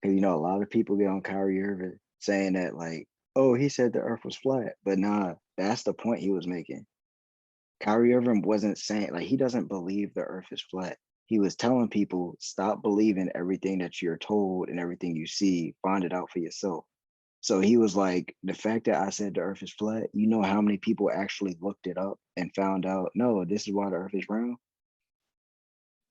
Because you know, a lot of people get on Kyrie Irving saying that, like, oh, he said the earth was flat. But nah, that's the point he was making. Kyrie Irving wasn't saying, like, he doesn't believe the earth is flat. He was telling people, stop believing everything that you're told and everything you see, find it out for yourself. So he was like, the fact that I said the earth is flat, you know how many people actually looked it up and found out, no, this is why the earth is round?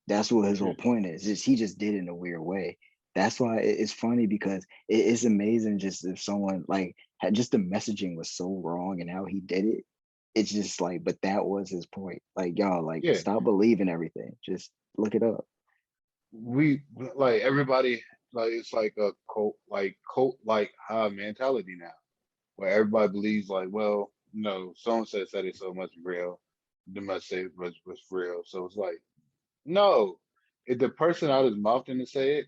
That's what his Yeah. whole point is. Just he just did it in a weird way. That's why it's funny because it's amazing just if someone like had just the messaging was so wrong and how he did it. It's just like, but that was his point. Like y'all, like Yeah. stop believing everything. Just look it up. We like everybody like it's like a cult like mentality now where everybody believes like, well, someone said it so much real. They must say it was real. So it's like, no, if the person out his mouth didn't say it,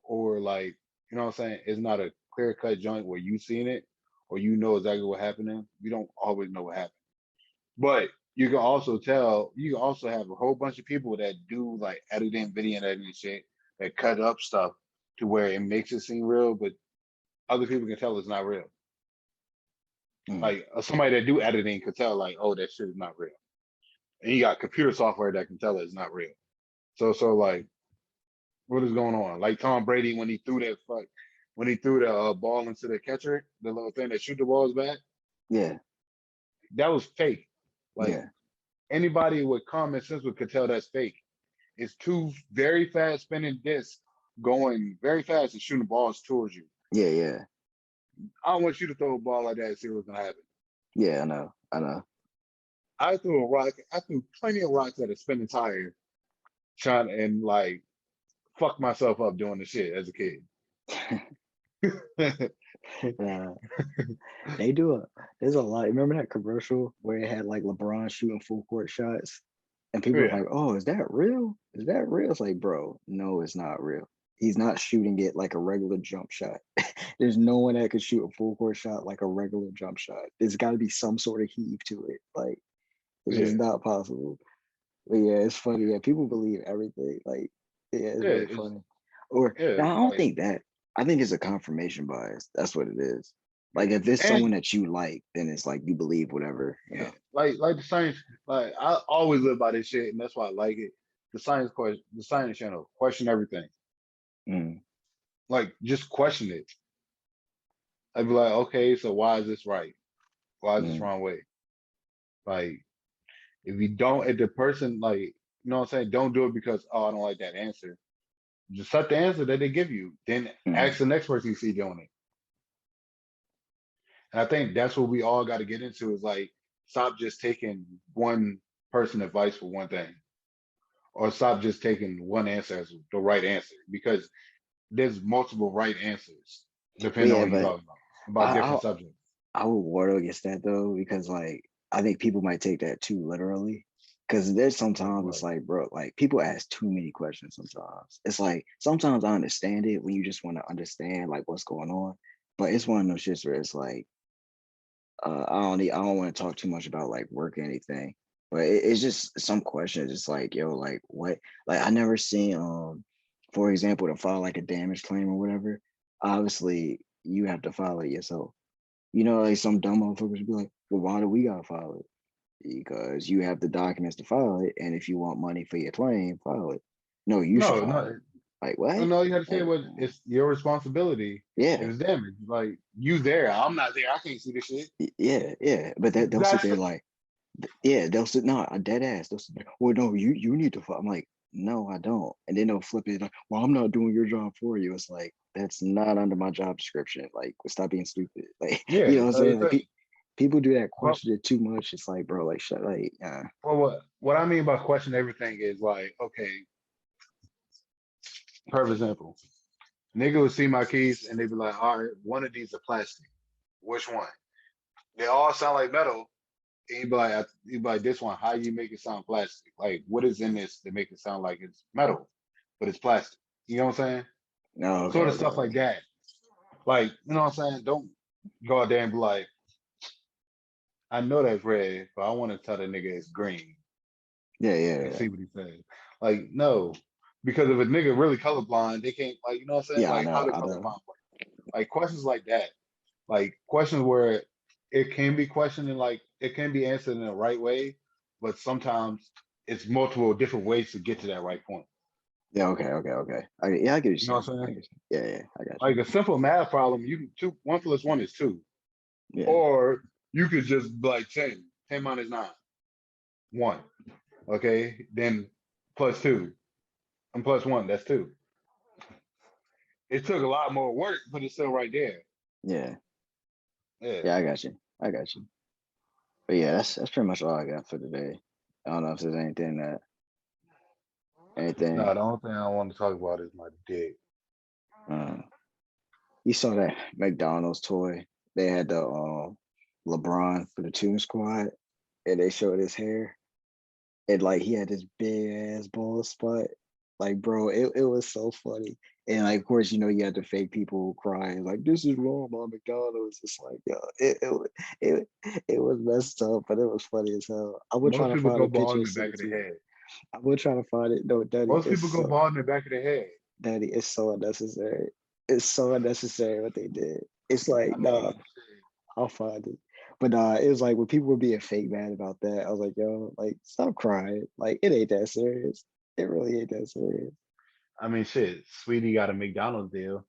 or like, you know what I'm saying, it's not a clear cut joint where you seen it or you know exactly what happened. You don't always know what happened. But you can also have a whole bunch of people that do like editing, video and editing shit that cut up stuff to where it makes it seem real, but other people can tell it's not real. Mm. Like somebody that do editing could tell like, oh, that shit is not real. And you got computer software that can tell it's not real. So like, what is going on? Like Tom Brady when he threw the ball into the catcher, the little thing that shoot the balls back, Yeah, that was fake. Like yeah, anybody with common sense could tell that's fake. It's two very fast spinning discs going very fast and shooting balls towards you. yeah, yeah, I don't want you to throw a ball like that and see what's gonna happen. yeah. I know, I know. I threw a rock. I threw plenty of rocks at a spinning tire, trying and like fuck myself up doing the shit as a kid. uh, they do there's a lot. Remember that commercial where it had like LeBron shooting full court shots, and people were Yeah, like, "Oh, is that real? Is that real?" It's like, bro, no, it's not real. He's not shooting it like a regular jump shot. There's no one that could shoot a full court shot like a regular jump shot. There's got to be some sort of heave to it. Like it's just yeah, not possible. But yeah, it's funny. Yeah, people believe everything. Like yeah, it's yeah. really funny. Or Yeah. now I don't Like think that. I think it's a confirmation bias. That's what it is. Like if it's and someone that you like, then it's like you believe whatever, you yeah, know. like the science. Like I always live by this shit, and that's why I like it. The science channel, question everything. Mm, Like just question it. I'd be like, okay, so why is this right? Why is this mm, wrong way? Like if the person like, you know what I'm saying, don't do it because I don't like that answer. Just set the answer that they give you. Then mm. ask the next person you see doing it. And I think that's what we all got to get into is like stop just taking one person advice for one thing, or stop just taking one answer as the right answer because there's multiple right answers But depending on yeah, what you're but talking I, about I different subjects. I would ward against that though, because like I think people might take that too literally. Cause there's Like sometimes it's what? like, bro, like people ask too many questions sometimes. It's like sometimes I understand it when you just want to understand like what's going on. But it's one of those shits where it's like, I don't want to talk too much about like work or anything. But it's just some questions. It's like, yo, like what? Like I never seen for example, to file like a damage claim or whatever. Obviously, you have to file it yourself. You know, like some dumb motherfuckers be like, well, why do we gotta file it? Because you have the documents to file it, and if you want money for your claim, file it. No, you should No, file it. no, Like what? no. You had to say Like, what it's your responsibility if yeah, it's damaged. Like you there, I'm not there. I can't see this shit. yeah. But they'll sit That's there like, yeah, they'll sit no, a dead ass. They'll sit there, well, no, you need to file. I'm like, no, I don't. And then they'll flip it like, well, I'm not doing your job for you. It's like that's not under my job description. Like, stop being stupid. Like, yeah. you know what I'm Like saying? it's Like, like, people do that, well, question it too much. It's like, bro, like, shut, like, well, what I mean by question everything is like, okay, perfect example. Nigga would see my keys and they'd be like, all right, one of these are plastic. Which one? They all sound like metal. And you'd be like, this one, how you make it sound plastic? Like, what is in this to make it sound like it's metal, but it's plastic? You know what I'm saying? no, okay, Sort of okay, stuff like okay. that. Like, you know what I'm saying? Don't go out there and be like, I know that's red, but I want to tell the nigga it's green Yeah, yeah, and yeah. see what he says. Like, no. Because if a nigga really colorblind, they can't like, you know what I'm saying? Yeah, Like how the I know. colorblind work. Like questions like that. Like questions where it can be questioned and like it can be answered in the right way, but sometimes it's multiple different ways to get to that right point. Yeah, okay, okay, okay. Yeah, I get what you're You know saying. what I'm I saying? get you. Yeah, yeah, I got you. Like a simple math problem, you can two one plus one is two. Yeah, Or you could just be like 10. 10 minus 9. 1. Okay. Then plus 2. And plus 1, that's 2. It took a lot more work, but it's still right there. yeah, Yeah. yeah. I got you. I got you. But yeah, that's pretty much all I got for today. I don't know if there's No, anything. the only thing I want to talk about is my dick. Uh, you saw that McDonald's toy? They had the LeBron for the Toon Squad, and they showed his hair, and like he had this big ass bald spot. Like, bro, it was so funny. And like, of course, you know, you had the fake people crying, like, this is wrong on McDonald's. It's like, yo, it was messed up, but it was funny as hell. I would try Most to people find go a bald picture in and the send back it of to the you. head. I would try to find it. No, Most people go bald in the back of the head. Daddy, it's so unnecessary. It's so unnecessary what they did. It's I like, mean, nah, I'll find it. But it was like when people were being fake mad about that, I was like, yo, like, stop crying. Like, it ain't that serious. It really ain't that serious. shit. Sweetie got a McDonald's deal.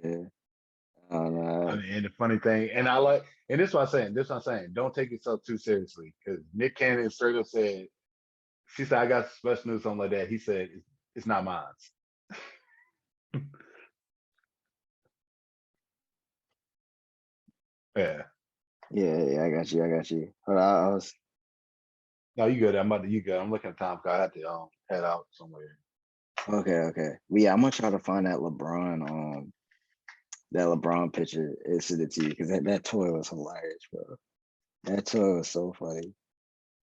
Yeah. I mean, and the funny thing, and I like, and this is what I'm saying. This is what I'm saying. Don't take yourself too seriously, because Nick Cannon straight up said, "She said I got special news, something like that." He said, "It's not mine." Yeah. Yeah, I got you. I got you. But I was No, you good. You good. I'm looking at time because I have to head out somewhere. okay, okay. Well, yeah, I'm gonna try to find that LeBron picture and send it to you because that toy was hilarious, bro. That toy was so funny.